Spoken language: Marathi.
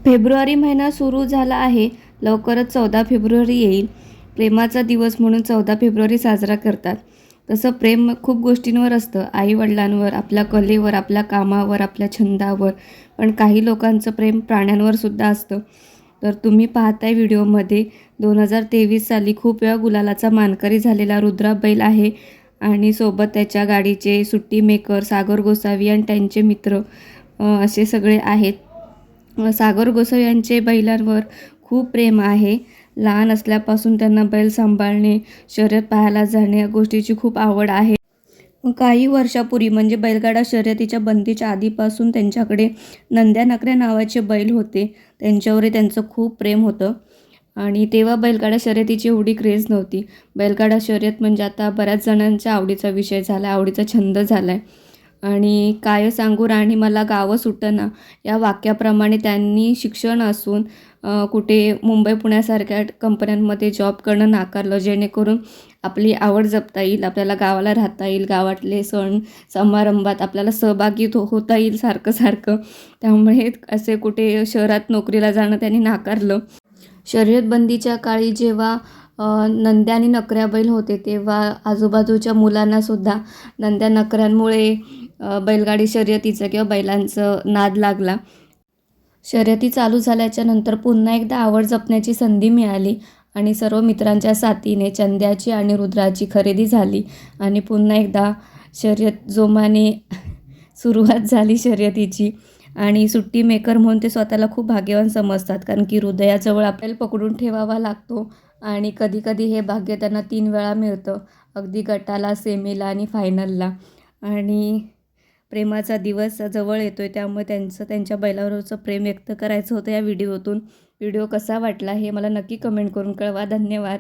फेब्रुवारी महिना सुरू झाला आहे. लवकरच 14 फेब्रुवारी येईल. प्रेमाचा दिवस म्हणून 14 फेब्रुवारी साजरा करतात. तसं प्रेम खूप गोष्टींवर असतं. आई-वडिलांवर, आपल्या कलेवर, आपल्या कामावर, आपल्या छंदावर. पण काही लोकांचं प्रेम प्राण्यांवर सुद्धा असतं. तर तुम्ही पाहताय व्हिडिओमध्ये 2023 साली खूप वेळा गुलालाचा मानकरी झालेला रुद्रा बैल आहे आणि सोबत त्याच्या गाडीचे सुट्टी मेकर सागर गोसावी आणि त्यांचे मित्र असे सगळे आहेत. सागर गोसावी यांचे बैलांवर खूप प्रेम आहे. लहान असल्यापासून त्यांना बैल सांभाळणे, शर्यत पाहायला जाणे या गोष्टीची खूप आवड आहे. काही वर्षापूर्वी म्हणजे बैलगाडा शर्यतीच्या बंदीच्या आधीपासून त्यांच्याकडे नंद्या नकऱ्या नावाचे बैल होते. त्यांच्यावरही त्यांचं खूप प्रेम होतं आणि तेव्हा बैलगाडा शर्यतीची एवढी क्रेज नव्हती. बैलगाडा शर्यत म्हणजे आता बऱ्याच जणांच्या आवडीचा विषय झाला आहे, आवडीचा छंद झाला आहे. आणि काय सांगू राणी मला गावं सुटेना या वाक्याप्रमाणे त्यांनी शिक्षण असून कुठे मुंबई पुण्यासारख्या कंपन्यांमध्ये जॉब करणं नाकारलं, जेणेकरून आपली आवड जपता येईल, आपल्याला गावाला राहता येईल, गावातले सण समारंभात आपल्याला सहभागी होता येईल सारखं सारखं. त्यामुळे असे कुठे शहरात नोकरीला जाणं त्यांनी नाकारलं. शर्यतबंदीच्या काळी जेव्हा नंद्या आणि नकऱ्या बैल होते तेव्हा आजूबाजूच्या मुलांनासुद्धा नंद्या नकऱ्यांमुळे बैलगाडी शर्यतीचं किंवा बैलांचं नाद लागला. शर्यती चालू झाल्याच्या नंतर पुन्हा एकदा आवड जपण्याची संधी मिळाली आणि सर्व मित्रांच्या साथीने चंद्याची आणि रुद्राची खरेदी झाली आणि पुन्हा एकदा शर्यत जोमाने सुरुवात झाली शर्यतीची. आणि सुट्टी मेकर म्हणून ते स्वतःला खूप भाग्यवान समजतात, कारण की हृदयाजवळ आपल्याला पकडून ठेवावा लागतो आणि कधीकधी हे भाग्य त्यांना 3 वेळा मिळतं, अगदी गटाला, सेमीला आणि फायनलला. आणि प्रेमाचा दिवस जवळ येतो आहे त्यामुळे त्यांच्या बैलावरचं प्रेम व्यक्त करायचं होतं या व्हिडिओतून. व्हिडिओ कसा वाटला हे मला नक्की कमेंट करून कळवा. धन्यवाद.